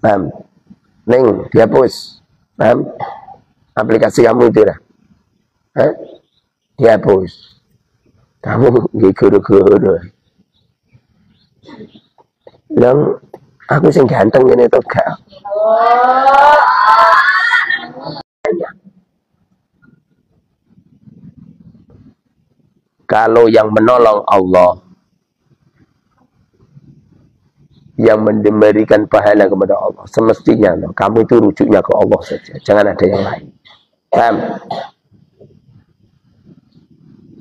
Paham? Neng, dihapus. Paham? Aplikasi kamu itu dah. Dihapus. Kamu guru-guru. Bilang, aku sing ganteng ini tuh gak. Kalau yang menolong Allah, yang memberikan pahala kepada Allah, semestinya kamu itu rujuknya ke Allah saja, jangan ada yang lain. Paham?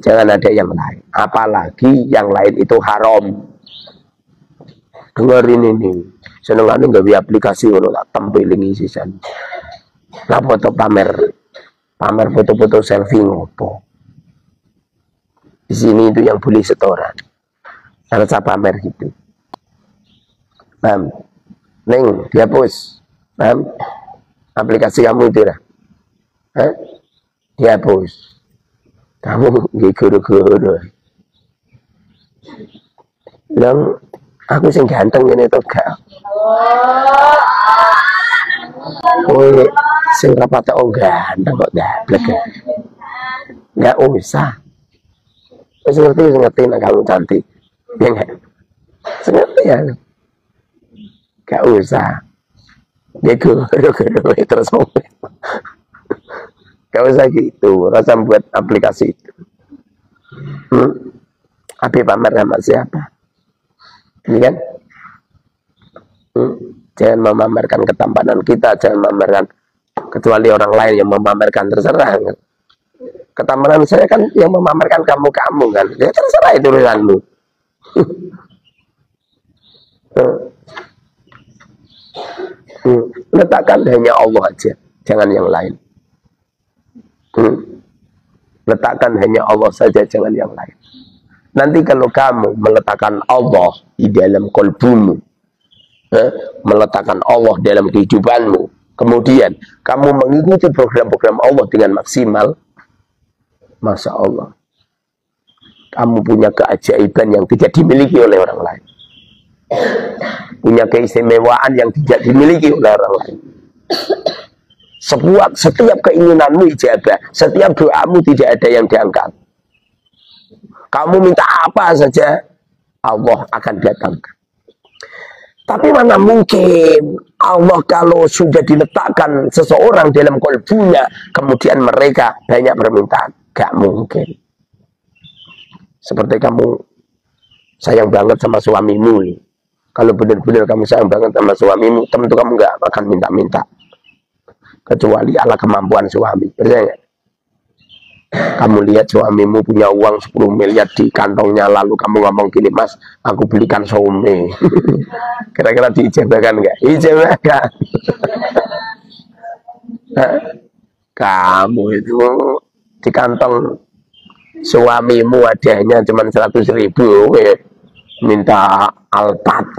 Jangan ada yang lain, apalagi yang lain itu haram. Dengerin ini, senengane gawe aplikasi ngono tak tempelingi sisan. Lah foto pamer foto-foto selfie ngopo. Di sini itu yang boleh setoran. Harus pamer gitu. Paham? Neng, dihapus. Paham? Aplikasi kamu itu dah. Dihapus. Kamu guru-guru. Bilang, aku sing ganteng ini tuh gak. Kowe sing rapat ganteng kok gablek. Enggak usah. Wis ngerti nek kamu cantik. Ya enggak? Ngerti ya. Enggak usah. Dia guru terus ngomong. Enggak usah gitu, rasa buat aplikasi itu. Abi pamer sama siapa? Ini kan? Jangan memamerkan ketampanan kita, jangan memamerkan, kecuali orang lain yang memamerkan, terserah. Ketampanan saya kan yang memamerkan kamu kan, ya terserah itu urusanmu. Letakkan hanya Allah aja, jangan yang lain. Letakkan hanya Allah saja, jangan yang lain. Nanti kalau kamu meletakkan Allah di dalam kolbumu, meletakkan Allah dalam kehidupanmu, kemudian kamu mengikuti program-program Allah dengan maksimal, Masya Allah, kamu punya keajaiban yang tidak dimiliki oleh orang lain, punya keistimewaan yang tidak dimiliki oleh orang lain. Setiap keinginanmu ijabah, setiap doamu tidak ada yang diangkat. Kamu minta apa saja, Allah akan datangkan. Tapi mana mungkin Allah kalau sudah diletakkan seseorang dalam kolbunya, kemudian mereka banyak permintaan. Gak mungkin. Seperti kamu sayang banget sama suamimu nih. Kalau benar-benar kamu sayang banget sama suamimu, tentu kamu gak akan minta-minta. Kecuali ala kemampuan suami. Percaya gak? Kamu lihat suamimu punya uang 10 miliar di kantongnya, lalu kamu ngomong gini, Mas, aku belikan some. Kira-kira diijabahkan nggak? Ijabahkan. Kamu itu di kantong suamimu adanya cuma 100.000, minta Alphard.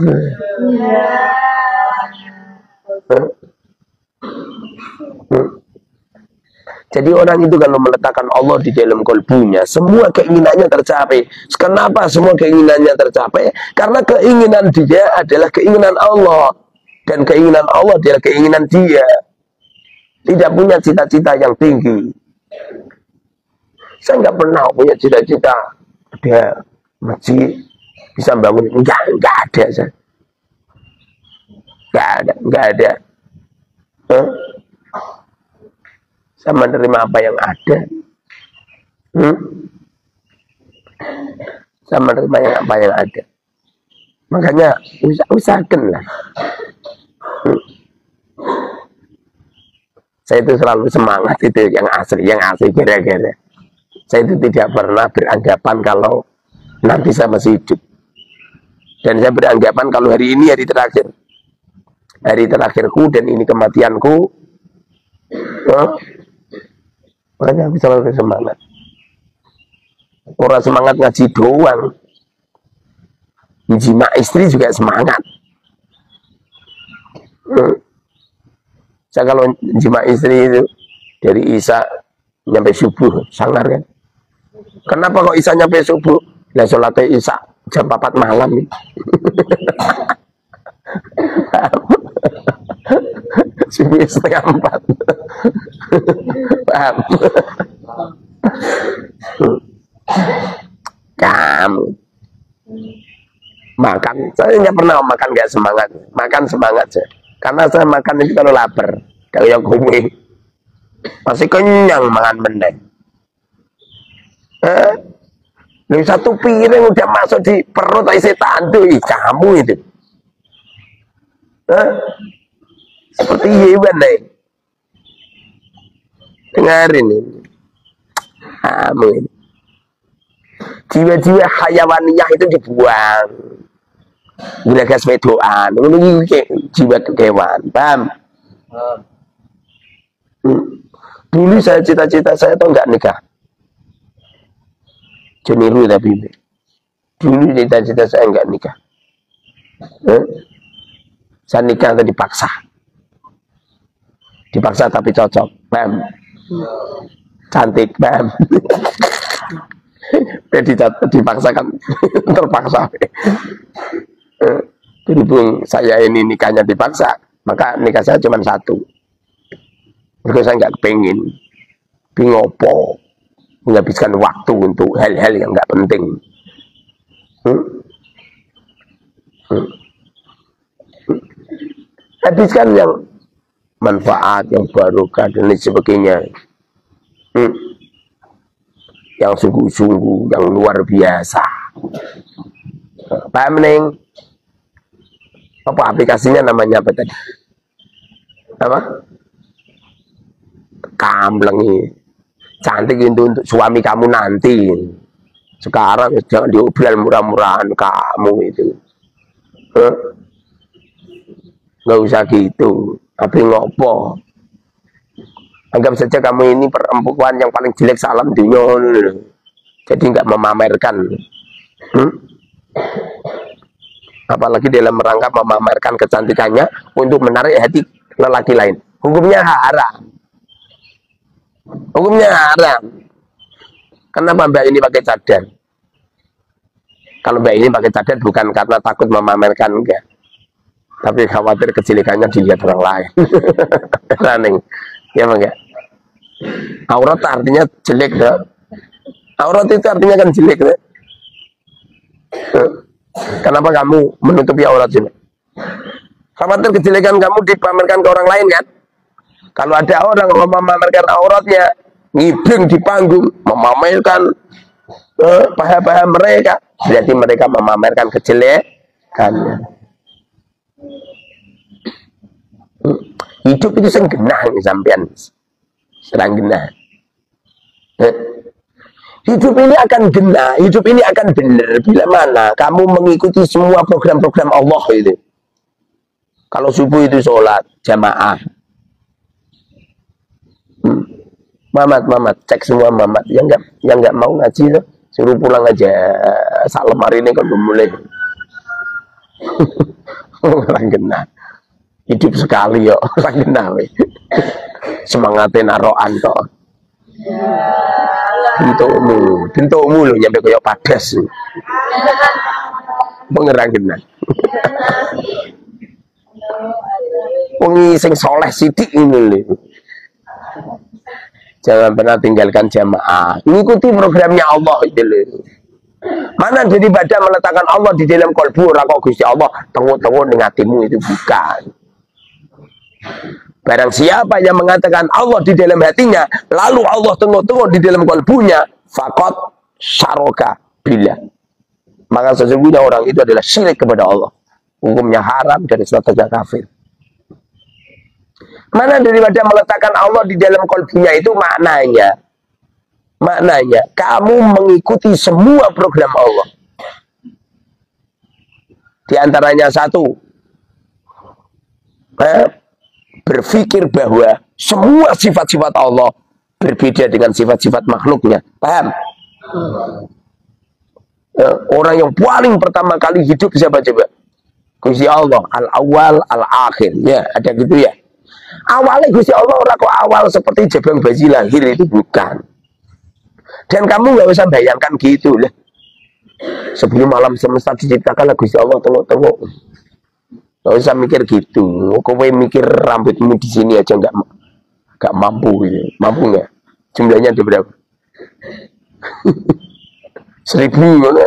Jadi orang itu kalau meletakkan Allah di dalam kolbunya, semua keinginannya tercapai. Kenapa semua keinginannya tercapai? Karena keinginan dia adalah keinginan Allah. Dan keinginan Allah adalah keinginan dia. Tidak punya cita-cita yang tinggi. Saya nggak pernah punya cita-cita ada masjid bisa bangun. Nggak ada. Nggak ada. Saya menerima apa yang ada. Saya menerima apa yang ada. Makanya usahakan lah. Saya itu selalu semangat itu yang asli kira-kira. Saya itu tidak pernah beranggapan kalau nanti saya masih hidup. Dan saya beranggapan kalau hari ini hari terakhir. Hari terakhirku dan ini kematianku. Makanya aku selalu semangat. Orang semangat ngaji doang. Jima istri juga semangat. Saya kalau jima istri itu dari Isya nyampe subuh, sangar kan? Kenapa kok Isya nyampe subuh? Lah sholatnya Isya jam 4 malam nih. subuh 3:30. Paham? Kamu makan, saya nggak pernah makan nggak semangat, makan semangat saya. Karena saya makan itu kalau lapar, kalau yang kumi masih kenyang makan meneng. Lalu satu piring udah masuk di perut isi tandu, kamu itu. Seperti hewan nih. Dengarin ini. Kamu ini. Jiwa-jiwa hayawaniyah itu dibuang. Gila sepedoan. Ini jiwa kekewan. Paham? Dulu saya cita-cita saya tuh enggak nikah. Ceniru tapi dulu cita-cita saya enggak nikah. Saya nikah atau dipaksa. Dipaksa tapi cocok. Paham? Cantik. Paham? Dipaksakan terpaksa. Berhubung saya ini nikahnya dipaksa, maka nikah saya cuma satu. Mereka saya nggak kepengin bingopo menghabiskan waktu untuk hal-hal yang nggak penting. Habiskan yang manfaat, yang barokah dan lain sebagainya. Yang sungguh-sungguh, yang luar biasa. Paham neng? Apa aplikasinya namanya apa tadi? Apa? Kamlengi. Cantik itu untuk suami kamu nanti. Sekarang jangan diobral murah-murahan kamu itu. Nggak usah gitu. Tapi ngopo? Anggap saja kamu ini perempuan yang paling jelek salam dunia. Jadi nggak memamerkan. Apalagi dalam rangka memamerkan kecantikannya untuk menarik hati lelaki lain. Hukumnya haram. Hukumnya haram. Kenapa mbak ini pakai cadar? Kalau mbak ini pakai cadar bukan karena takut memamerkan, enggak. Tapi khawatir kejelekannya dilihat orang lain. Running. Ya enggak? Aurat artinya jelek, ya. Aurat itu artinya kan jelek, ya. Kenapa kamu menutupi aurat jelek? Khawatir kejelekan kamu dipamerkan ke orang lain, kan? Kalau ada orang memamerkan auratnya, ngibing di panggung, memamerkan paha-paha mereka, berarti mereka memamerkan kejelekannya. Hidup itu sing genah sampean. Serang genah. Hidup ini akan genah, hidup ini akan benar bila mana kamu mengikuti semua program-program Allah itu. Kalau subuh itu sholat jamaah. Mamat, cek semua mamat. Yang nggak mau ngaji tuh, suruh pulang aja. Salam hari ini kan belum mulai. Orang genah. Hidup sekali yo, orang genah. Semangatin naroan toh. Bentukmu lo nyampe kayak padas. Pengerang genah. Wengi sing soleh sidik ini lho. Jangan pernah tinggalkan jamaah. Ngikuti programnya Allah itu lho. Mana daripada meletakkan Allah di dalam kalbu ora kok Gusti Allah tengok-tengok ning atimu itu bukan. Barang siapa yang mengatakan Allah di dalam hatinya, lalu Allah tengok-tengok di dalam kalbunya, faqat syaraka billah. Maka sesungguhnya orang itu adalah syirik kepada Allah. Hukumnya haram dari statusnya kafir. Mana daripada meletakkan Allah di dalam kalbunya itu maknanya kamu mengikuti semua program Allah. Di antaranya satu, berpikir bahwa semua sifat-sifat Allah berbeda dengan sifat-sifat makhluknya. Paham? Orang yang paling pertama kali hidup siapa coba? Gusti Allah, al-awwal, al-akhir. Ya, ada gitu ya. Awalnya Gusti Allah orang kok awal seperti jabang bayi lahir, itu bukan. Dan kamu nggak usah bayangkan gitu lah. Sebelum alam semesta diciptakan Gusti Allah tengok-tengok. Gak usah mikir gitu. Kowe mikir rambutmu di sini aja nggak mampu gitu. Mampu nggak? Jumlahnya ada berapa? 1000 mana?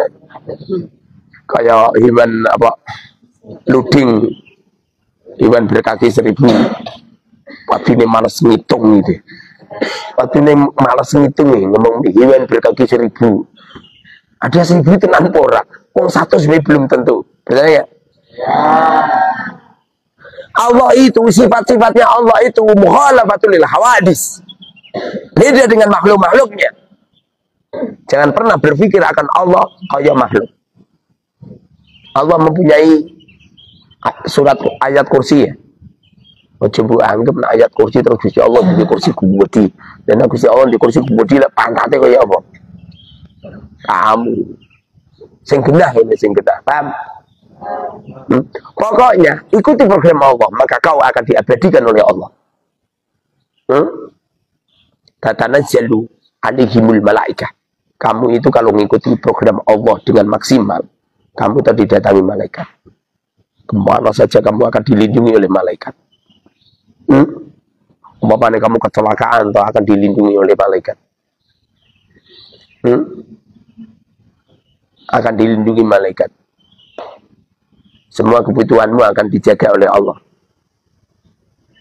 Kayak hewan apa? Luding. Hewan berkaki 1000. Patine malas ngitung gitu. Patine malas ngitung nih ngomong hewan berkaki 1000. Ada 1000 tenan pora. Wong 100 belum tentu. Betul ya? Allah itu sifat-sifatnya Allah itu mukhalafatul lil hawadis. Beda dengan makhluk-makhluknya. Jangan pernah berpikir akan Allah kayak makhluk. Allah mempunyai surat ayat kursi ya. Coba anggap ayat kursi terus Gusti Allah di kursi kubudi. Dan Gusti Allah di kursi kubudi lah pantate kayak apa? Kamu sing genah ini sing genah. Paham? Pokoknya ikuti program Allah, maka kau akan diabadikan oleh Allah. Tatanazzalu alaihimul malaikah. Kamu itu kalau mengikuti program Allah dengan maksimal, kamu tadi didatangi malaikat. Kemana saja kamu akan dilindungi oleh malaikat. Umpamanya kamu kecelakaan, atau akan dilindungi oleh malaikat. Akan dilindungi malaikat. Semua kebutuhanmu akan dijaga oleh Allah.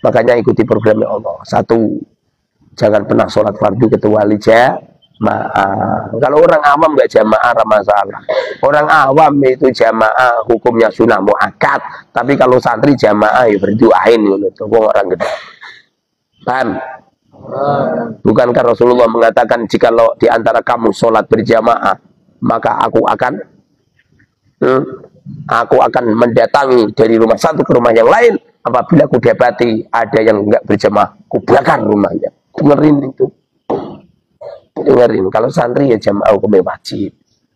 Makanya ikuti programnya Allah. 1, jangan pernah sholat fardu kecuali jamaah. Kalau orang awam nggak jamaah, masalah. Orang awam itu jamaah hukumnya sunnah muakkad. Tapi kalau santri jamaah ya berdoain gitu. Orang gede. Paham? Bukankah Rasulullah mengatakan jikalau di antara kamu sholat berjamaah, maka aku akan mendatangi dari rumah satu ke rumah yang lain. Apabila aku dapati ada yang enggak berjamaah, aku bakar rumahnya. Dengerin itu. Dengerin. Kalau santri ya jamaah hukumnya wajib.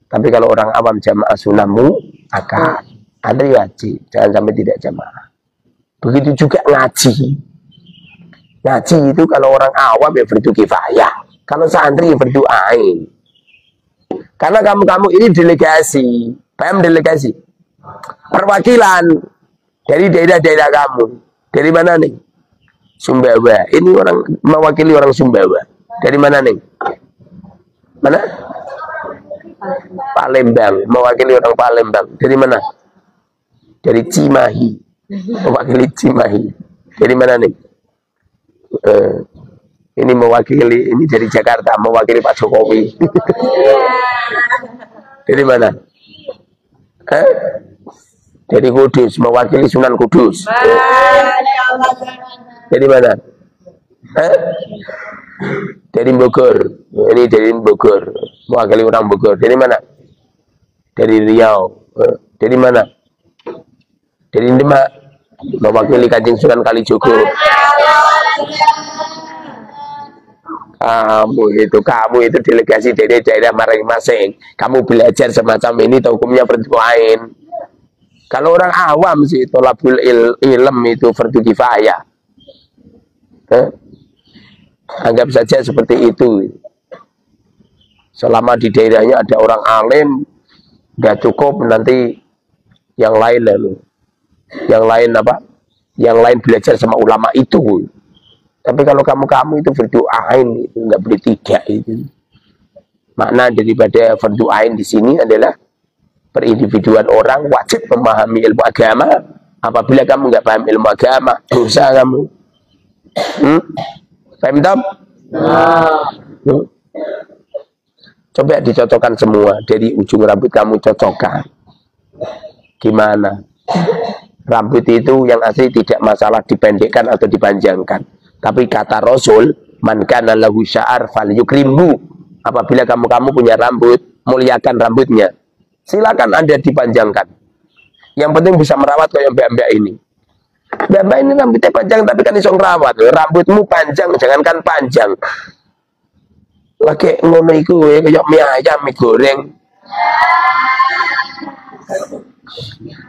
Tapi kalau orang awam jamaah sunahmu akan. Santri wajib. Jangan sampai tidak jamaah. Begitu juga ngaji. Ngaji itu kalau orang awam ya fardu kifayah. Kalau santri ya berdoain. Karena kamu ini delegasi. Paham delegasi? Perwakilan dari daerah-daerah kamu. Dari mana nih? Sumbawa. Ini orang mewakili orang Sumbawa. Dari mana nih? Mana? Palembang. Mewakili orang Palembang. Dari mana? Dari Cimahi. Mewakili Cimahi. Dari mana nih? Ini mewakili, ini dari Jakarta. Mewakili Pak Jokowi. Dari mana? Dari Kudus, mewakili Sunan Kudus. Dari mana? Dari Bogor. Ini dari Bogor, mewakili orang Bogor. Dari mana? Dari Riau. Dari mana? Dari Demak, mewakili Kanjeng Sunan Kalijogo. Kamu itu delegasi dari daerah masing-masing. Kamu belajar semacam ini, hukumnya lain. Kalau orang awam sih tolabul ilm itu fardu kifayah. Anggap saja seperti itu. Selama di daerahnya ada orang alim, nggak cukup, nanti yang lain lalu. Yang lain apa? Yang lain belajar sama ulama itu. Tapi kalau kamu itu fardu ain, itu nggak boleh tidak itu. Makna daripada fardu ain di sini adalah perindividuan orang wajib memahami ilmu agama. Apabila kamu nggak paham ilmu agama, dosa kamu. Paham tak? Coba dicocokkan semua. Dari ujung rambut kamu cocokkan. Gimana? Rambut itu yang asli tidak masalah dipendekkan atau dipanjangkan. Tapi kata Rasul, man kana lahu sya'ar falyukrimhu. Apabila kamu punya rambut, muliakan rambutnya. Silakan Anda dipanjangkan. Yang penting bisa merawat kayak mbak-mbak ini. Mbak-mbak ini rambutnya panjang tapi kan iso ngerawat. Rambutmu panjang, jangankan panjang. Lagi ngono iku kayak mie ayam, mie goreng.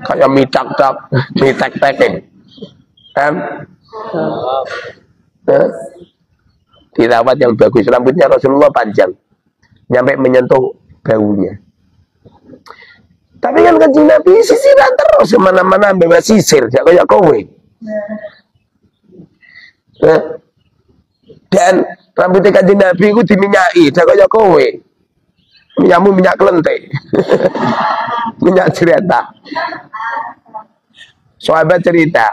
Kayak mie tak-tak, mie tek-tekin. Dirawat yang bagus. Rambutnya Rasulullah panjang. Nyampe menyentuh baunya. Tapi kan Kanjeng Nabi sisiran terus kemana-mana bebas sisir, gak kayak kowe. Dan rambutnya Kanjeng Nabi itu diminyaki, gak kayak kowe. Minyakmu minyak kelente, minyak cerita. Sahabat cerita,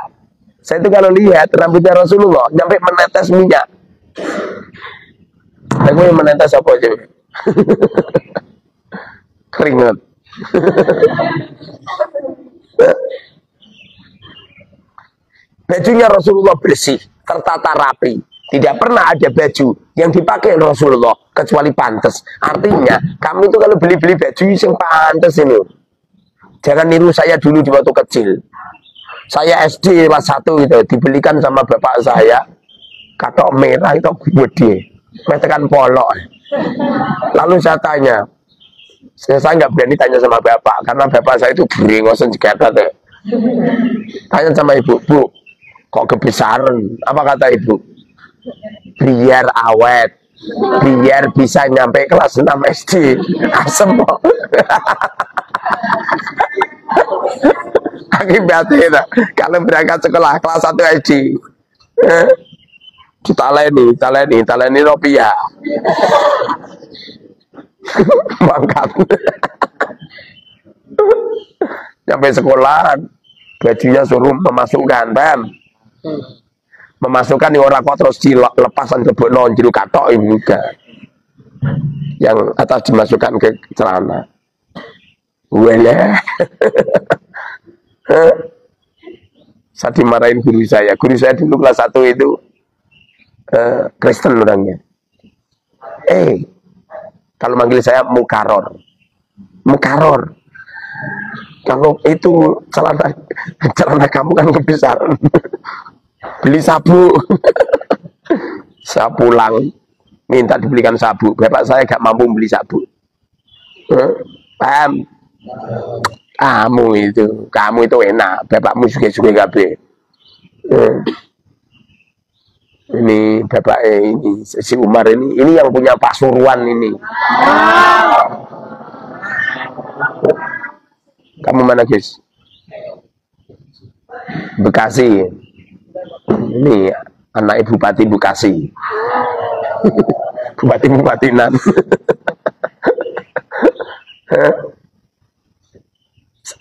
saya itu kalau lihat rambutnya Rasulullah sampai menetes minyak. Aku yang menetes apa aja? Keringat. Bajunya Rasulullah bersih, tertata rapi. Tidak pernah ada baju yang dipakai Rasulullah kecuali pantas. Artinya, kamu itu kalau beli-beli baju yang pantas ini, jangan niru saya dulu di waktu kecil. Saya SD kelas 1 itu dibelikan sama bapak saya katok merah itu gede, metekan polok. Lalu saya tanya, saya nggak berani tanya sama bapak karena bapak saya itu beringosan juga kata. Tanya sama ibu, bu, kok kebesaran? Apa kata ibu? Biar awet, biar bisa nyampe kelas 6 SD. Asem kok. Akibatnya kalau berangkat sekolah kelas 1 SD, taleni rupiah. Mangkat. Sampai sekolah, bajunya suruh memasukkan, paham? Memasukkan di orang kok terus dilepasan ke bono jero katok ini juga. Yang atas dimasukkan ke celana. Wele. Saya dimarahin guru saya. Guru saya dulu kelas 1 itu Kristen orangnya. Kalau manggil saya Mukaror. Mukaror. Kalau itu celana kamu kan kebesaran. Beli sabu. Saya pulang minta dibelikan sabu. Bapak saya gak mampu beli sabu. Paham? Kamu itu enak. Bapakmu juga gabe. Ini bapak ini si Umar ini yang punya Pasuruan ini. Kamu mana guys? Bekasi. Ini anak Bupati Bekasi. Bupati-bupatinan.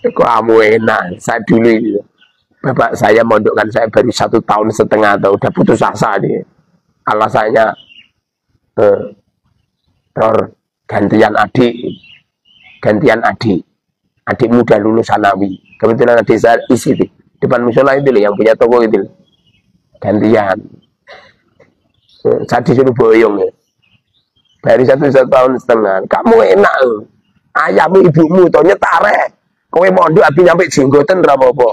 Kamu enak. Saya dulu ini, bapak saya mondokkan saya baru 1,5 tahun atau udah putus asa nih. Alasannya gantian adik. Adik muda lulus sanawi. Kebetulan adik saya isi di depan musola itu yang punya toko itu. Gantian. Saya disuruh boyong ya. Dari 1,5 tahun. Kamu enak. Ayahmu ibumu toh nyetare. Kowe mondok api nyampe jenggoten ra apa-apa.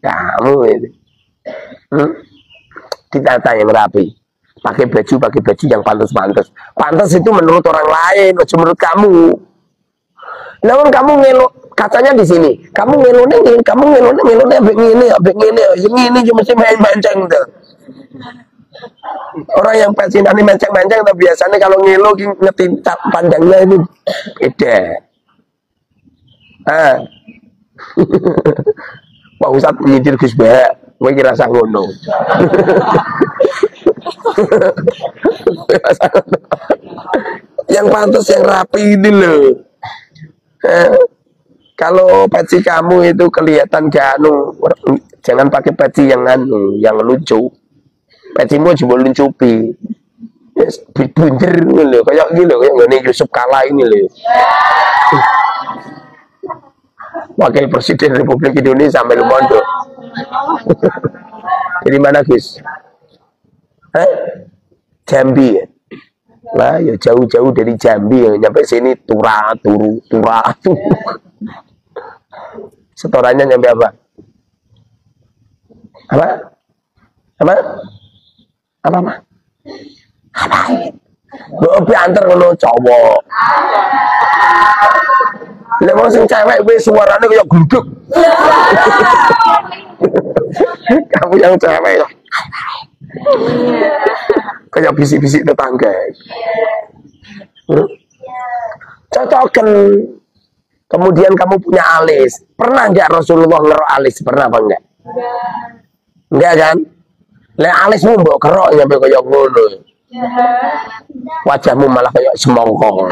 Kamu ini. Ditata yang rapi. Pakai baju yang pantas-pantas. Pantas itu menurut orang lain, bukan menurut kamu. Namun kamu ngelok kacanya di sini. Kamu ngeloknya begini, ini cuma mesti main-mancing tuh. Orang yang pensiunan ini menceng-menceng, tapi biasanya kalau ngelok ngetintak pandangnya ini beda. Pak Ustadz menyindir Gus Bah, gue kira ngono. Yang pantas yang rapi ini loh. Kalau peci kamu itu kelihatan gak jangan pakai peci yang yang lucu. Pecimu cuma luncupi. Bunder loh, kayak gini loh, kayak Yusuf Kala ini loh. Wakil Presiden Republik Indonesia sampai mondok. Dari mana Gus? Jambi ya? Lah ya jauh-jauh dari Jambi ya, nyampe sini turu. Setorannya nyampe apa? Apa mah? Apa? Mbok antar ngono cowok. Lek wong sing cewek wis suarane kaya gluduk. Kamu yang cewek. Kayak bisik-bisik tetangga. Cocokan. Kemudian kamu punya alis. Pernah nggak Rasulullah ngerok alis? Pernah apa enggak? Enggak kan? Lek alismu mbok kerok nyampe kaya ngono. Wajahmu malah kayak semongkong.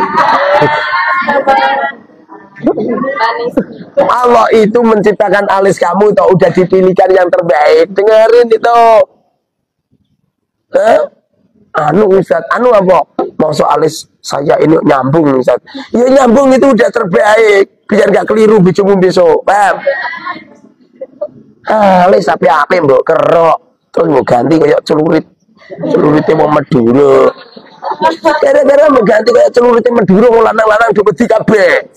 Allah itu menciptakan alis kamu itu udah dipilihkan yang terbaik. Dengerin itu. Anu Ustaz, anu apa? Maksud alis saya ini nyambung Ustaz. Ya nyambung itu udah terbaik. Biar gak keliru bicumu besok. Paham? Alis api-api mbok kerok. Terus mau ganti kayak celurit. Celuritnya mau Madura. Gara-gara mau ganti kayak celuritnya Madura, mau lanang-lanang duketi kabeh.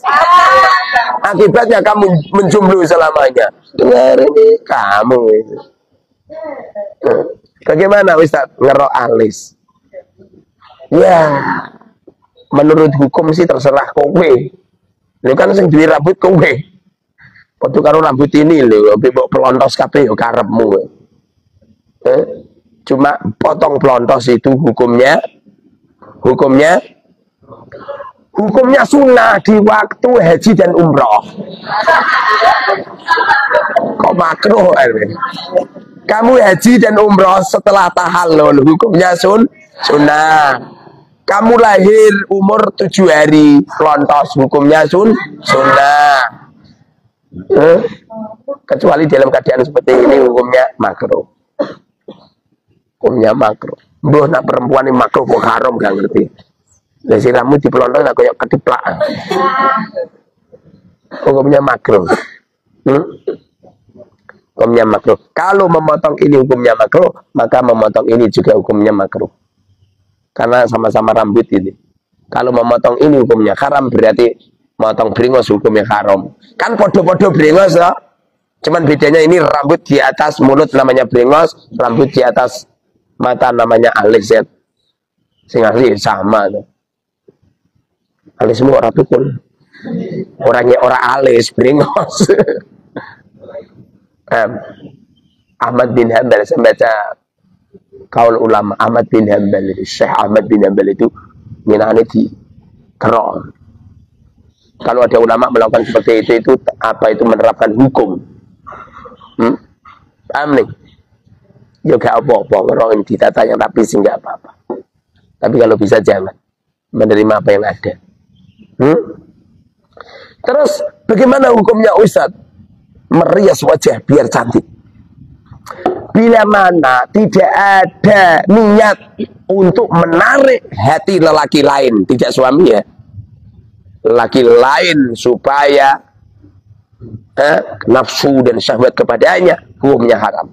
Akibatnya kamu menjomblo selamanya. Dengar ini kamu. Bagaimana Ustaz ngerok alis? Ya, menurut hukum sih terserah kowe. Lu kan sing duwe rambut kowe. Padha karo rambut ini lho, mbok pelontos kabeh yo karepmu. Cuma potong pelontos itu hukumnya sunnah di waktu haji dan umroh. Kok makruh? Kamu haji dan umroh setelah tahallul, hukumnya sunnah. Kamu lahir umur 7 hari, pelontos, hukumnya sunnah. Kecuali dalam keadaan seperti ini, hukumnya makruh. Hukumnya makruh. Mbah nak perempuan ini makruh kok haram gak ngerti. Lah siramu dipelontos nak koyo kediplak. Hukumnya makruh. Hukumnya makruh. Kalau memotong ini hukumnya makruh, maka memotong ini juga hukumnya makruh. Karena sama-sama rambut ini. Kalau memotong ini hukumnya haram, berarti memotong bringos hukumnya haram. Kan podo-podo bringos loh. Cuman bedanya ini rambut di atas mulut namanya bringos, rambut di atas mata namanya alis ya. Sing asli sama tuh. Alismu ora tukul. Orangnya ora alis, bringos. Ahmad bin Hanbal, saya baca kaul ulama Ahmad bin Hanbal, Syekh Ahmad bin Hanbal itu minane di kerok. Kalau ada ulama melakukan seperti itu apa itu menerapkan hukum? Paham nih? Ya gak apa-apa, orang ini ditata yang rapi sih gak apa-apa. Tapi kalau bisa jangan menerima apa yang ada. Terus bagaimana hukumnya Ustadz? Merias wajah biar cantik. Bila mana tidak ada niat untuk menarik hati lelaki lain, tidak suami ya, lelaki lain supaya nafsu dan syahwat kepadanya, hukumnya haram.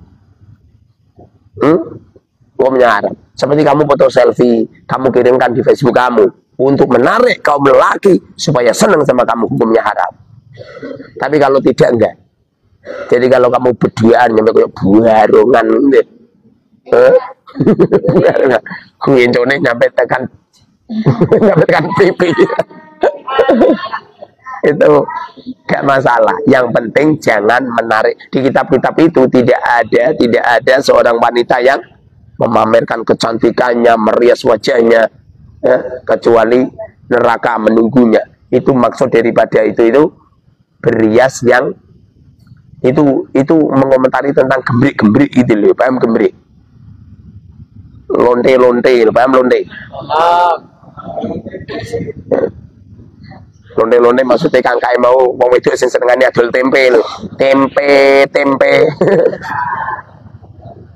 Hukumnya haram. Seperti kamu foto selfie, kamu kirimkan di Facebook kamu untuk menarik kaum lelaki supaya senang sama kamu, hukumnya haram. Tapi kalau tidak, enggak. Jadi kalau kamu berduaan nyampe kayak buarongan gitu. Buarongan. Kuwincone nyampe tekan pipi. Itu gak masalah. Yang penting jangan menarik. Di kitab-kitab itu tidak ada seorang wanita yang memamerkan kecantikannya, merias wajahnya, kecuali neraka menunggunya. Itu maksud daripada itu berias yang itu mengomentari tentang gembrik-gembrik gitu loh. Paham gembrik? Lonte-lonte, paham lonte? Lonte-lonte maksudnya kangkai mau wong wedok sing senengane adol tempe lho. Tempe.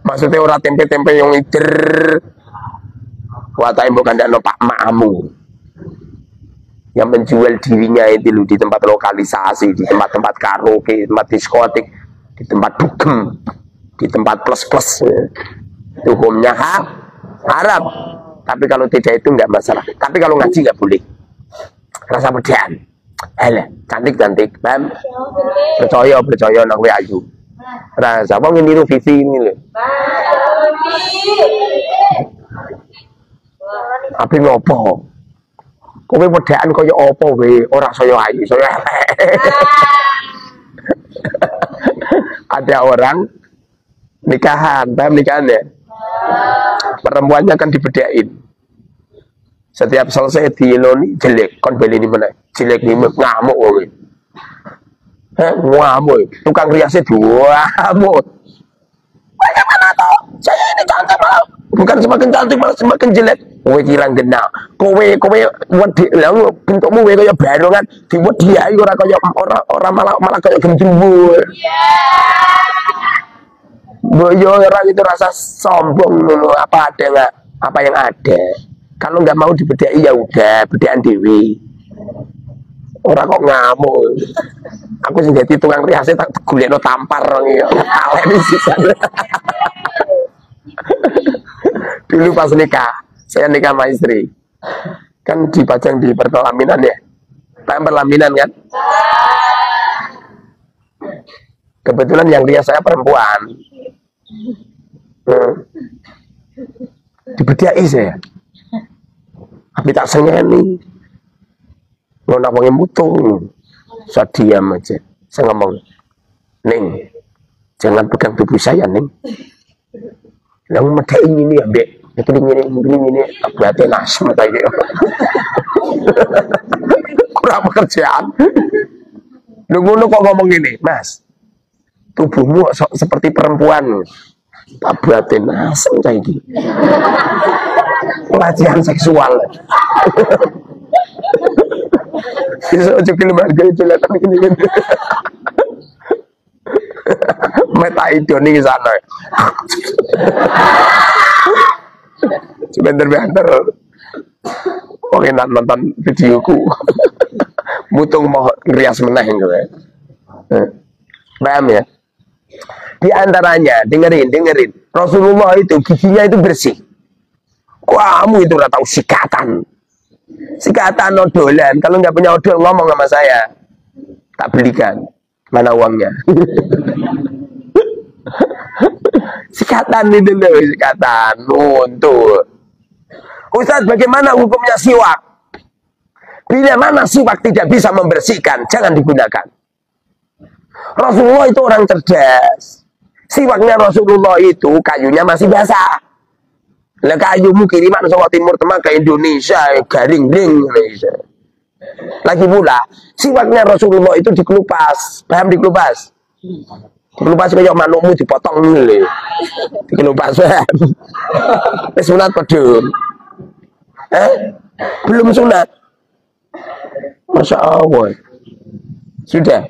Maksudnya ora tempe-tempe yang ngider. Watake mbok kandakno Pak Makmu. Yang menjual dirinya itu loh, di tempat lokalisasi, di tempat-tempat karaoke, di tempat diskotik, di tempat dugem, di tempat plus-plus. Hukumnya haram. Tapi kalau tidak itu enggak masalah. Tapi kalau ngaji enggak boleh. Rasa pedaan. Cantik-cantik, paham? Percaya nang kowe ayu. Rasa wong niru Vivi ini lho. Tapi ngopo? Kowe pedaan kaya apa we? Ora saya ayu, saya elek. Ada orang nikahan, paham nikahan ya? Perempuannya kan dibedain. Setiap selesai diiloni jelek, kon beli ini mana? Jelek ngamuk wong. Ngamuk. Tukang riasnya ngamuk. Bagaimana toh? Saya ini cantik malah. Bukan semakin cantik malah semakin jelek. Kowe kirang genah. Kowe wedi lha bentukmu kowe kaya barongan diwedihi ora kaya ora malah kaya gendruwo. Mbok yo orang itu rasa sombong ngono apa ada enggak apa yang ada. Kalau nggak mau dibedai ya udah bedekan dewi. Orang kok ngamuk. Aku sing dadi tukang riase tak golekno tampar iki. Aleni sisan. Dulu pas nikah, saya nikah sama istri. Kan dipajang di perlaminan ya. Perlaminan kan? Kebetulan yang rias saya perempuan. Dibedai saya. Tapi tak sengeni. Ngono wong mutung. Saya diam aja. Saya ngomong, "Ning, jangan pegang tubuh saya, Ning. Yang medai ini ya, Mbak. Ini berarti nasm kayak gitu." Kurang pekerjaan. Nunggu kok ngomong gini, "Mas, tubuhmu seperti perempuan." Tak berarti nasm kayak gitu. Pelatihan seksual. Bisa aja film harga itu lah tapi ini. Meta itu nih sana. Sebentar. Oke nonton videoku. Mutung mau rias meneh gitu ya. Paham ya? Di antaranya dengerin. Rasulullah itu giginya itu bersih. Kamu itu udah tahu sikatan. Sikatan odolan. Kalau nggak punya odol ngomong sama saya, tak belikan. Mana uangnya? Sikatan itu loh, sikatan. Untuk Ustaz, bagaimana hukumnya siwak? Bila mana siwak tidak bisa membersihkan, jangan digunakan. Rasulullah itu orang cerdas. Siwaknya Rasulullah itu kayunya masih basah. Lah kayumu kiriman Jawa Timur Tengah ke Indonesia, garing-garing Indonesia. Lagi pula, siwaknya Rasulullah itu dikelupas. Paham dikelupas? Dikelupas kayak manukmu dipotong nih. Dikelupas. Wis sunat pedun. Belum sunat. Masya Allah. Sudah.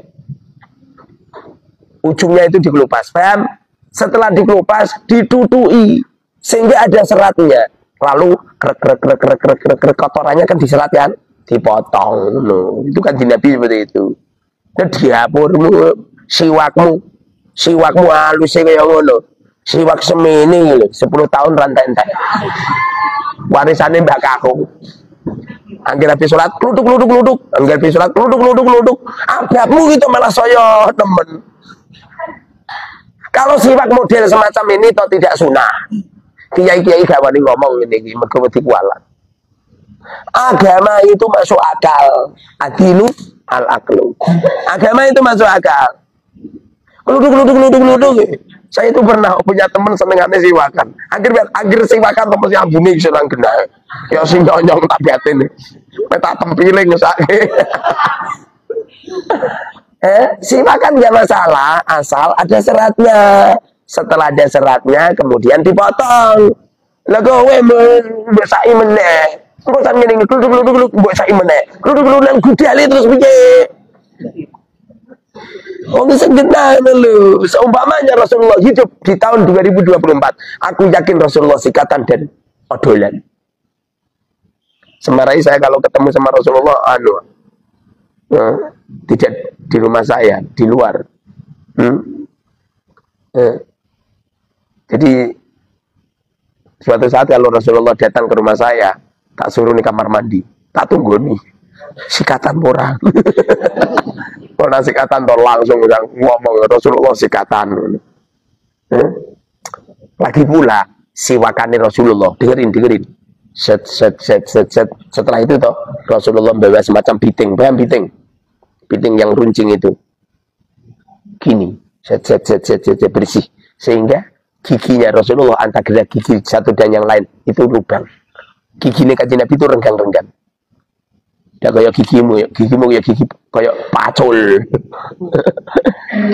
Ujungnya itu dikelupas. Paham? Setelah dikelupas, ditutui. Sehingga ada seratnya. Lalu krek kotorannya kan diserat kan? Dipotong. No. Itu kan di Nabi seperti itu. Nah, dapurmu, siwakmu halusnya kayak ngono. Siwak semini gitu. 10 tahun rantai-rantai. Warisannya mbak kakung. Angger habis sholat, kluduk. Angger habis sholat, kluduk. Ababmu gitu malah soyo temen. Kalau siwak model semacam ini toh tidak sunnah. Kiai-kiai gak wani ngomong ini mergo wedi kualat. Agama itu masuk akal. Adilu al-aqlu. Agama itu masuk akal. Kluduk. Saya itu pernah punya teman senengane siwakan. Akhir siwakan to mesti ambune iso nang genah. Ya sing nyonyong tak batin. Peta tempiling sakit. Siwakan nggak masalah asal ada seratnya. Setelah ada seratnya kemudian dipotong. Lah kowe mbok saki meneh. Engko sak ngene kluduk mbok saki meneh. Kluduk nang gudale terus piye? Oh bisa genah lho. Seumpamanya Rasulullah hidup di tahun 2024, aku yakin Rasulullah sikatan dan odolan. Semarai saya kalau ketemu sama Rasulullah tidak di rumah saya, di luar. Jadi suatu saat kalau Rasulullah datang ke rumah saya, tak suruh di kamar mandi, tak tunggu nih sikatan orang. Kalau sikatan tuh langsung ngomong Rasulullah sikatan. Lagi pula siwakannya Rasulullah, dengerin. Setelah itu toh Rasulullah membawa semacam piting, paham piting? Piting yang runcing itu. Gini, bersih. Sehingga giginya Rasulullah antara gigi satu dan yang lain itu lubang. Giginya Kanjeng Nabi itu renggang-renggang. Tidak kayak gigimu ya gigi kayak pacul.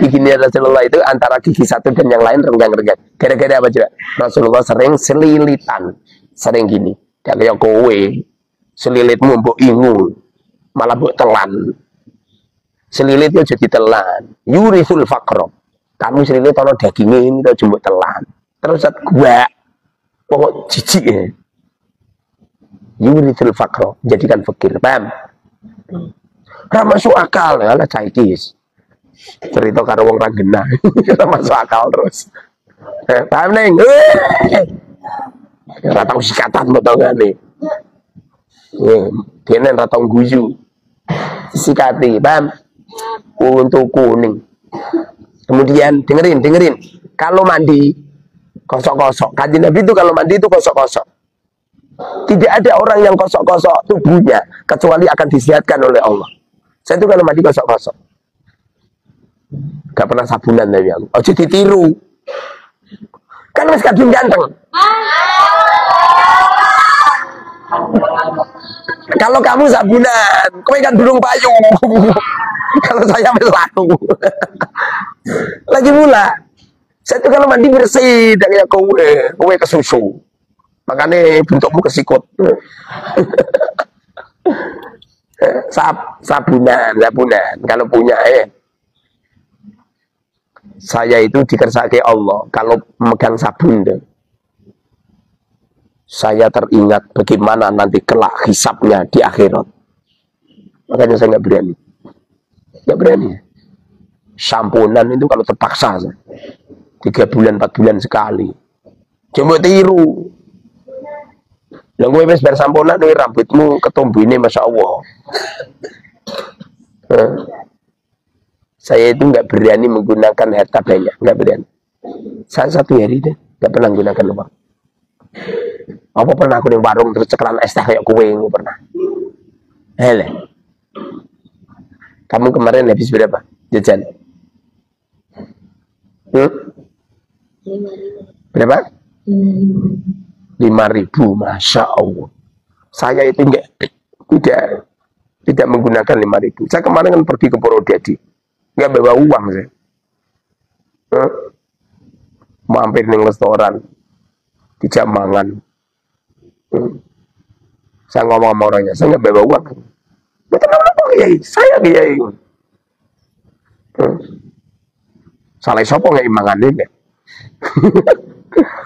Giginya Rasulullah itu antara gigi satu dan yang lain renggang-renggang. Gara-gara apa juga? Rasulullah sering selilitan, sering gini. Tidak kayak kowe, selilitmu mbok ingu, malah mbok telan. Selilitnya jadi telan. Yurithul faqro. Kamu selilit ono dagingnya ini kita jemput telan. Terus gua pokok jijik ya. Yurithul faqro, jadikan fakir, paham? Ora masuk akal, ala caikis. Cerita karo wong ra genah. Ora masuk akal terus. Paham neng? Ora tau sikatan potongane. Dene ora tau guyu. Sikati, paham? Untuk kuning. Kemudian dengerin. Kalau mandi kosok-kosok. Kanjeng Nabi itu kalau mandi itu kosok-kosok. Tidak ada orang yang kosok-kosok tubuhnya kecuali akan disihatkan oleh Allah. Saya itu kalau mandi kosok-kosok. Gak pernah sabunan dari aku. Ojo ditiru. Kan wis kadung ganteng. Kalau kamu sabunan, kowe kan burung payung. Kalau saya wis laku. Lagi pula, saya itu kalau mandi bersih, dan kayak kowe kesusu. Makanya bentukmu kesikut. Sabunan. Kalau punya saya itu dikersake Allah. Kalau megang sabun deh, saya teringat bagaimana nanti kelak hisapnya di akhirat. Makanya saya nggak berani. Samponan itu kalau terpaksa 3 bulan 4 bulan sekali. Coba tiru. Yang gue wis bersamponan nih rambutmu ketumbuh ini masya Allah. Saya itu nggak berani menggunakan harta banyak, nggak berani. Saya 1 hari deh nggak pernah menggunakan uang. Apa pernah aku di warung terus cekelan es teh kayak kue nggak pernah. Hele. Kamu kemarin habis berapa jajan? Berapa? 5.000, masya Allah. Saya itu tidak menggunakan 5.000. Saya kemarin kan pergi ke Purwodadi, nggak bawa uang saya. Mampir ning restoran, di Jambangan. Saya ngomong sama orangnya, saya nggak bawa uang. Betul apa Kiai? Saya Kiai. Salah sopo nggak imangan ini?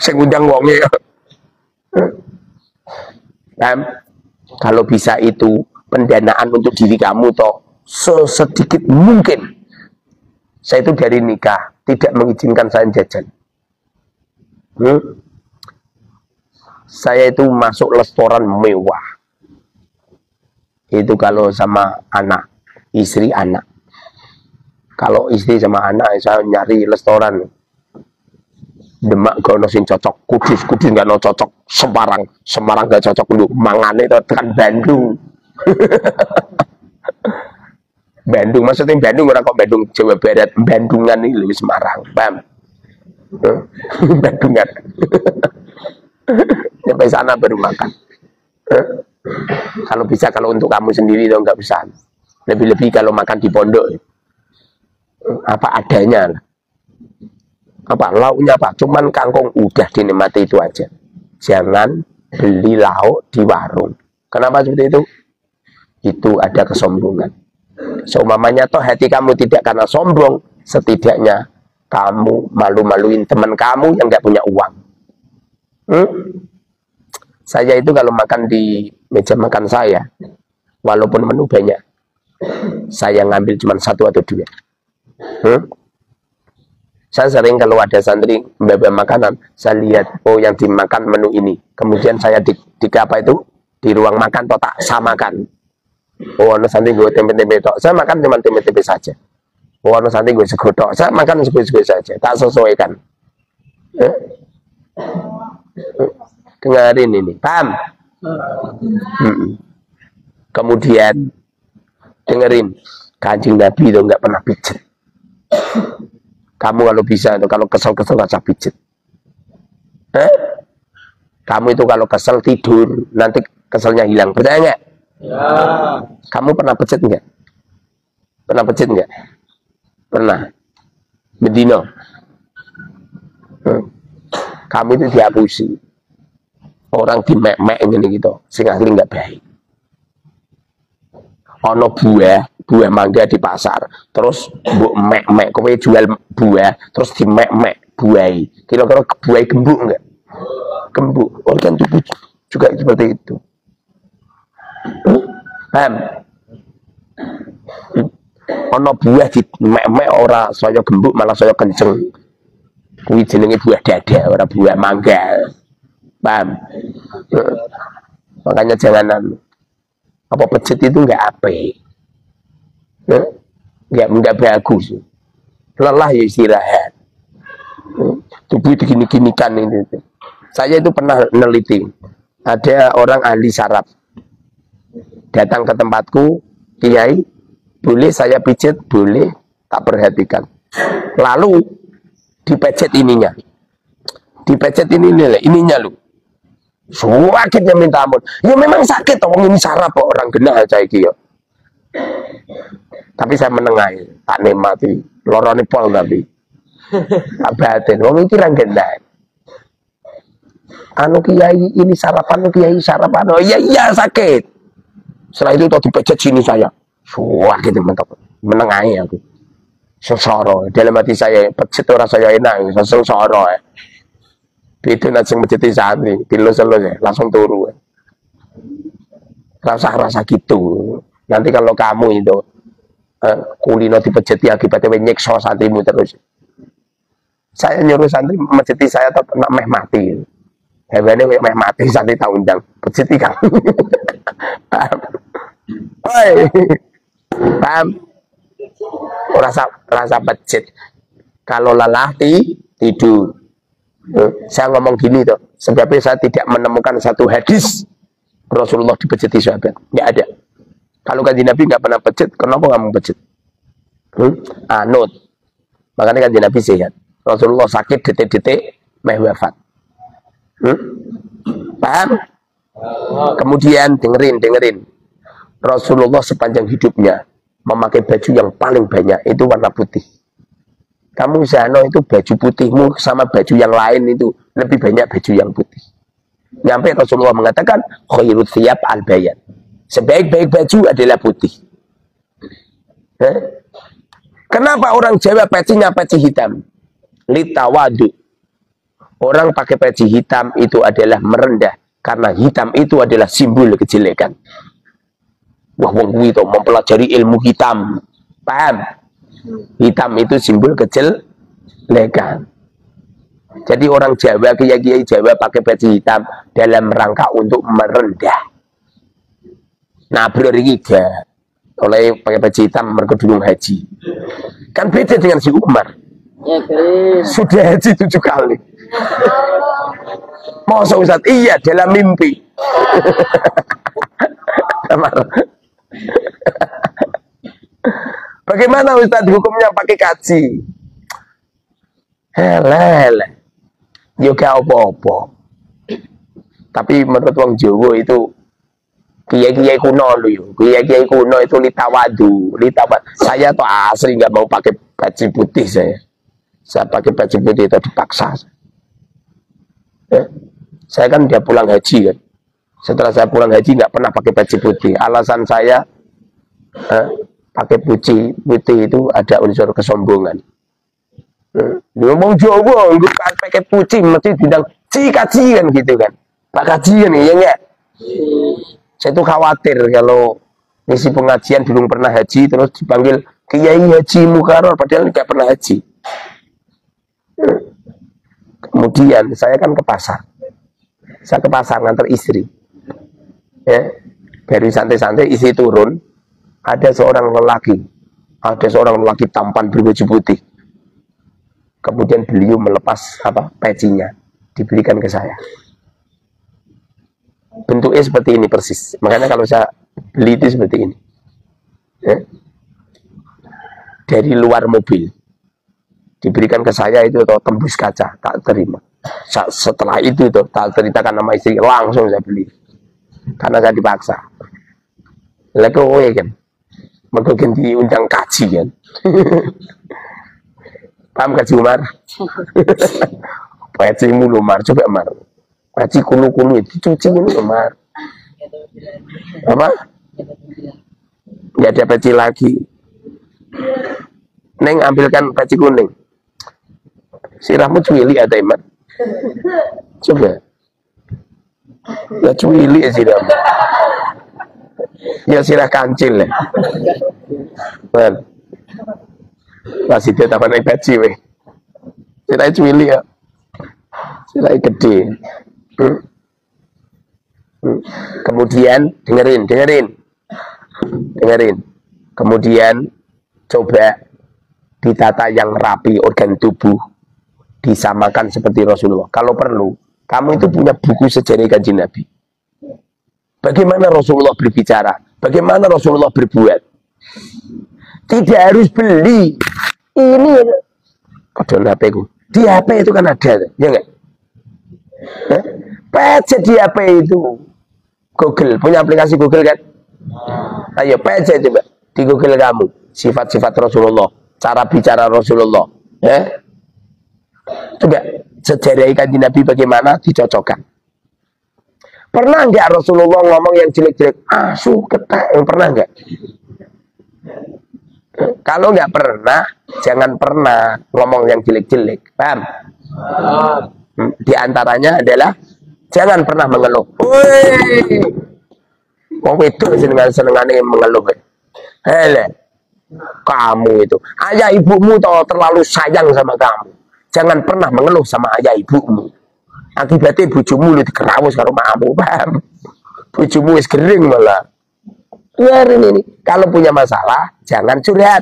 Saya ngundang wongnya. Kalau bisa itu pendanaan untuk diri kamu toh sesedikit mungkin. Saya itu dari nikah tidak mengizinkan saya jajan. Saya itu masuk restoran mewah. Itu kalau sama anak, istri anak. Kalau istri sama anak saya nyari restoran Demak gak ono sing cocok, Kudus gak ono cocok, Semarang gak cocok lu mangane itu tekan Bandung. Bandung maksudnya Bandung orang kok Bandung Jawa Barat, Bandungan ini lebih Semarang, paham? Bandungan. Sampai sana baru makan. Kalau bisa, kalau untuk kamu sendiri dong nggak bisa. Lebih-lebih kalau makan di pondok apa adanya lah. Apa lauknya apa? Cuman kangkung udah dinikmati itu aja. Jangan beli lauk di warung. Kenapa seperti itu? Itu ada kesombongan. Seumpamanya toh hati kamu tidak karena sombong, setidaknya kamu malu-maluin teman kamu yang nggak punya uang. Saya itu kalau makan di meja makan saya, walaupun menu banyak, saya ngambil cuma 1 atau 2. Saya sering kalau ada santri membawa makanan, saya lihat, oh yang dimakan menu ini. Kemudian saya di apa itu, di ruang makan, toh tak samakan. Oh, ada santri gue tempe-tempe tok. Saya makan cuma tempe-tempe saja. Oh, ada santri gue sego tok. Saya makan sego-sego saja. Tak sesuaikan. Dengarin ini, paham? Kemudian dengerin, Kanjeng Nabi itu nggak pernah pijet. Kamu kalau bisa itu kalau kesel-kesel nggak usah pijet. Kamu itu kalau kesel tidur, nanti keselnya hilang. Percaya nggak? Ya. Kamu pernah pecet enggak? Pernah pecet enggak? Pernah. Bedino. Kamu itu dihapusi. Orang di mek-mek ini gitu. Sing asli enggak baik. Ono buah mangga di pasar. Terus mbok mek-mek kowe jual buah, terus di mek-mek buah. Kira-kira buah gembuk enggak? Gembuk. Organ tubuh juga seperti itu. Paham? Ono buah di mek-mek ora saya gembuk malah saya kenceng. Kuwi jenenge buah dada, ora buah mangga. Paham? Makanya jangan apa pecet itu enggak apik. Enggak bagus. Lelah ya istirahat. Tubuh digini-ginikan ini. Saya itu pernah meneliti. Ada orang ahli saraf datang ke tempatku, Kiai, boleh saya pijet? Boleh, tak perhatikan. Lalu dipecet ininya. Dipecet ininya lu. Sakitnya minta ampun. Ya memang sakit, orang ini saraf kok orang genah saya iki ya. Tapi saya menengahi, tak nikmati. Lorone pol tapi. Tak batin, wong iki ra genah. Anu Kiai ini sarapan, Kiai sarapan. Oh iya sakit. Setelah itu tadi dipecet sini saya. Sakit mentok. Menengahi aku. Sengsara. Dalam hati saya, pecet ora saya enak, sengsara. Itu nasi menjadi santri, dilus-lus ya, langsung turu. Rasa gitu. Nanti kalau kamu itu kulino dipejeti akibatnya nyekso santrimu terus. Saya nyuruh santri menjadi saya tetap meh mati. Hebatnya meh mati santri tak undang. Pejeti kamu. Paham? Rasa pejet. Kalau lelah tidur. Saya ngomong gini tuh, sebabnya saya tidak menemukan satu hadis Rasulullah dipejeti sahabat, nggak ada. Kalau kanjeng Nabi nggak pernah pejet, kenapa kamu pejet? Anut. Makanya kanjeng Nabi sehat. Rasulullah sakit detik-detik meh wafat. Paham? Kemudian dengerin. Rasulullah sepanjang hidupnya memakai baju yang paling banyak itu warna putih. Kamu Zano itu baju putihmu sama baju yang lain itu lebih banyak baju yang putih. Nyampe Rasulullah mengatakan khairut thiyab al-bayan. Sebaik-baik baju adalah putih. Kenapa orang Jawa pecinya peci hitam? Litawadu. Orang pakai peci hitam itu adalah merendah karena hitam itu adalah simbol kejelekan. Wah, wong kuwi to mempelajari ilmu hitam. Paham? Hitam itu simbol kejelekan. Jadi orang Jawa, kiai-kiai Jawa pakai peci hitam dalam rangka untuk merendah. Nah, berriga oleh pakai peci hitam mereka durung haji. Kan beda dengan si Umar. Ya, sudah haji 7 kali. Masa Ustaz? Iya, dalam mimpi. Bagaimana Ustaz hukumnya pakai kaji? Hele. Yoga apa-apa. Tapi menurut wong Jawa itu kiai-kiai kuno loh. Kiai-kiai kuno itu litawadu. Saya tuh asli nggak mau pakai baju putih saya. Saya pakai baju putih itu dipaksa. Saya kan dia pulang haji kan. Setelah saya pulang haji nggak pernah pakai baju putih. Alasan saya pakai putih itu ada unsur kesombongan. Ngomong Jawa, nggak pakai putih mesti bidang kajian gitu kan. Pak kajian ya enggak. Saya tuh khawatir kalau ngisi pengajian belum pernah haji terus dipanggil Kiai Haji Mukarrar padahal nggak pernah haji. Kemudian saya kan ke pasar. Saya ke pasar nganter istri. Ya, dari santai-santai istri turun. Ada seorang lelaki tampan berbaju putih. Kemudian beliau melepas pecinya, diberikan ke saya. Bentuknya seperti ini persis. Makanya kalau saya beli itu seperti ini. Ya. Dari luar mobil diberikan ke saya itu atau tembus kaca, tak terima. Setelah itu tak ceritakan nama istri, langsung saya beli. Karena saya dipaksa. Lah kowe kan. Mergo diundang kaji kan. Paham kaji Umar? Peci mulu Mar, coba Mar. Peci kulu-kulu itu cuci ini Mar. Apa? Nggak ada peci lagi. Neng ambilkan peci kuning. Sirahmu cuili ada Iman. Coba. Ya cuili ya sirahmu. Ya sirah kancil ya. Man. Masih dia tambah naik peci weh. Sirahnya cuili ya. Sirahnya gede. Kemudian dengerin. Kemudian coba ditata yang rapi organ tubuh, disamakan seperti Rasulullah. Kalau perlu, kamu itu punya buku sejarah Kanjeng Nabi. Bagaimana Rasulullah berbicara, bagaimana Rasulullah berbuat. Tidak harus beli. Ini kodon HP ku. Di HP itu kan ada, ya enggak? Pecah di HP itu. Google, punya aplikasi Google kan? Ayo pecah coba di Google kamu. Sifat-sifat Rasulullah, cara bicara Rasulullah. Coba sejarah Kanjeng Nabi bagaimana dicocokkan. Pernah enggak Rasulullah ngomong yang jelek-jelek? Asu ketek, pernah enggak? Kalau enggak pernah, jangan pernah ngomong yang jelek-jelek. Paham? Di antaranya adalah jangan pernah mengeluh. Woi, wong wedok senengane mengeluh. Hele, kamu itu ayah ibumu toh terlalu sayang sama kamu. Jangan pernah mengeluh sama ayah ibumu. Akibatnya bojomu lu dikerawus karo makmu, paham? Bojomu wis gering malah. Biarin ini. Kalau punya masalah, jangan curhat.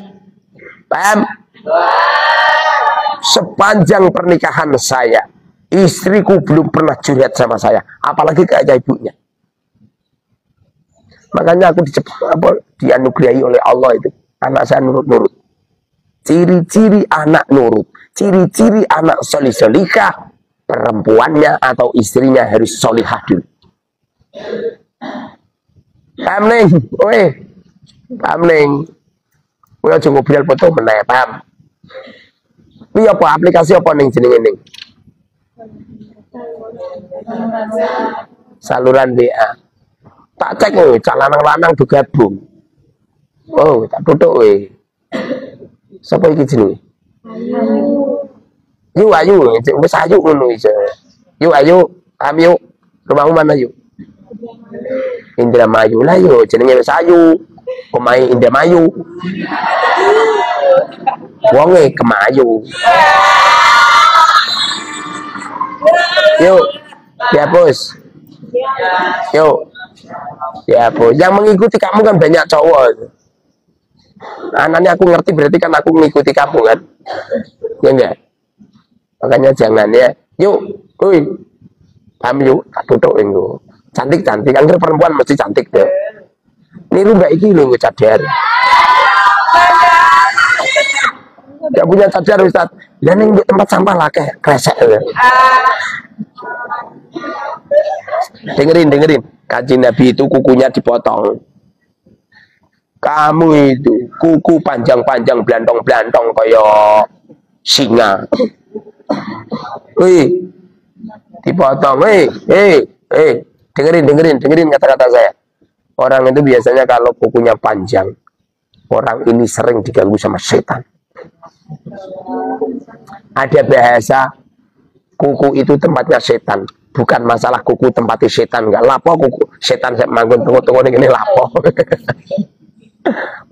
Paham? Sepanjang pernikahan saya, istriku belum pernah curhat sama saya, apalagi ke ayah ibunya. Makanya aku dianugerahi oleh Allah itu, anak saya nurut-nurut. Ciri-ciri anak nurut, ciri-ciri anak solih-solihah, perempuannya atau istrinya harus solihah dulu. Paham neng? Weh, paham neng? Weh aja ngobrol foto meneh, paham? Ini apa aplikasi apa neng jenenge neng? Saluran WA. Tak cek weh, cak lanang-lanang bergabung. Oh, tak tutuk weh. Siapa iki jenenge? Ayu, wis ayu ngono iso. Ayu, paham yuk. Rumahmu mana yuk? Indramayu lah yo, jenenge wis ayu. Omahe Indramayu. Wonge Kemayu. Yuk, ya bos. Yuk, ya bos. Yang mengikuti kamu kan banyak cowok. Anaknya aku ngerti berarti kan aku mengikuti kamu kan? Ya enggak? Makanya jangan ya. Yuk, woi, paham yuk, tak tutuk engko. Cantik-cantik, angger perempuan mesti cantik deh. Niru mbak iki lho cadar. Gak punya cadar Ustaz. Lah ning tempat sampah lah kayak kresek. Dengerin. Kanjeng Nabi itu kukunya dipotong. Kamu itu kuku panjang-panjang blantong-blantong kaya singa. Wih, dipotong. Dengerin kata-kata saya. Orang itu biasanya kalau kukunya panjang, orang ini sering diganggu sama setan. Ada bahasa kuku itu tempatnya setan, bukan masalah kuku tempatnya setan, enggak lapo kuku setan saya manggon tunggu ini lapo.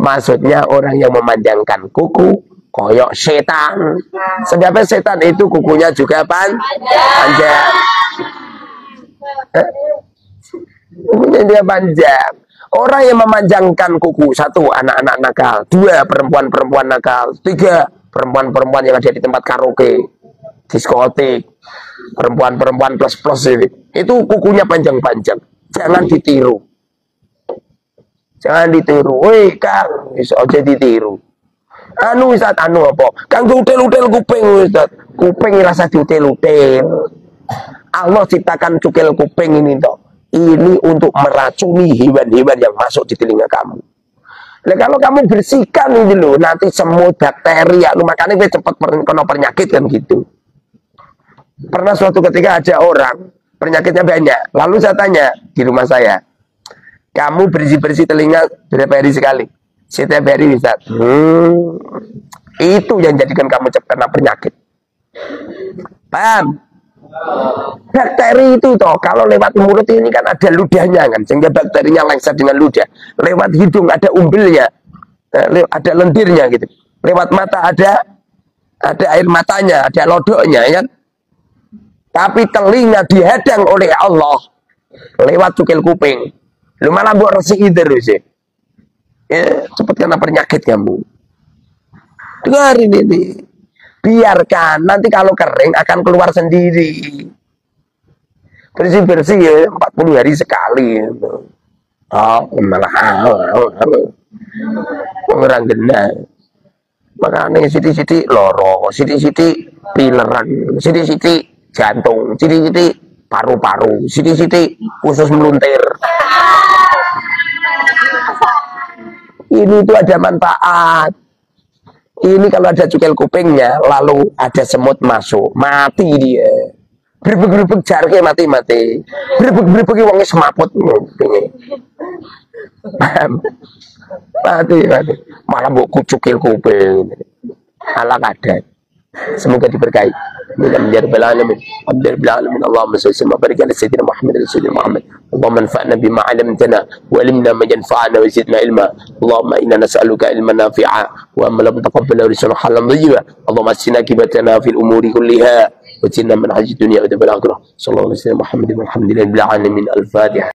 Maksudnya orang yang memanjangkan kuku koyok setan. Sebabnya setan itu kukunya juga panjang. Kukunya dia panjang. Orang yang memanjangkan kuku, satu anak-anak nakal, dua perempuan-perempuan nakal, tiga perempuan-perempuan yang ada di tempat karaoke, diskotik, perempuan-perempuan plus-plus itu kukunya panjang-panjang. Jangan ditiru. Jangan ditiru. Woi Kang, bisa aja ditiru. Anu Ustaz, anu apa? Kang utel-utel kuping Ustaz. Kuping rasa diutel-utel. Allah ciptakan cukil kuping ini toh. Ini untuk meracuni hewan-hewan yang masuk di telinga kamu. Nah, kalau kamu bersihkan ini loh, nanti semut, bakteri, ya, lu makanya cepat kena penyakit kan gitu. Pernah suatu ketika ada orang penyakitnya banyak, lalu saya tanya di rumah saya, kamu bersih-bersih telinga berapa hari sekali? Setiap hari bisa. Itu yang jadikan kamu cepat kena penyakit. Paham? Bakteri itu toh, kalau lewat mulut ini kan ada ludahnya kan, sehingga bakterinya lengser dengan ludah. Lewat hidung ada umbelnya, ada lendirnya gitu. Lewat mata ada air matanya, ada lodoknya, ya kan? Tapi telinga dihadang oleh Allah lewat cukil kuping. Lu malah buat resik terus ya. Cepat kena penyakit kamu. Dengarin ini. Biarkan, nanti kalau kering akan keluar sendiri. Bersih-bersih ya, 40 hari sekali. Oh, malah orang genah. Makanya siti-siti loro, siti-siti pileran, siti-siti jantung, siti-siti paru-paru, siti-siti usus meluntir. Ini tuh ada manfaat. Ini kalau ada cukil kupingnya, lalu ada semut masuk, mati dia. Berbek-berbek jarke mati-mati. Berbek-berbek wongnya semaput. Mati. Malah buku cukil kuping. Ala kadat. Semoga diberkahi. Allahumma salli wa barik ala sayyidina Muhammad Allahumma anfa'na bima 'allamtana wa 'allimna ma yanfa'una wa zidna ilma. Allahumma inna nas'aluka ilman nafi'a wa amalan mutaqabbala wa rizqan halalan thayyiba. Allahumma asina kibatana fil umuri kulliha wa jinna min hajji dunya wa dabil akhirah. Sallallahu alaihi wa sallam Muhammadin walhamdulillahi rabbil alamin. Al-Fatihah.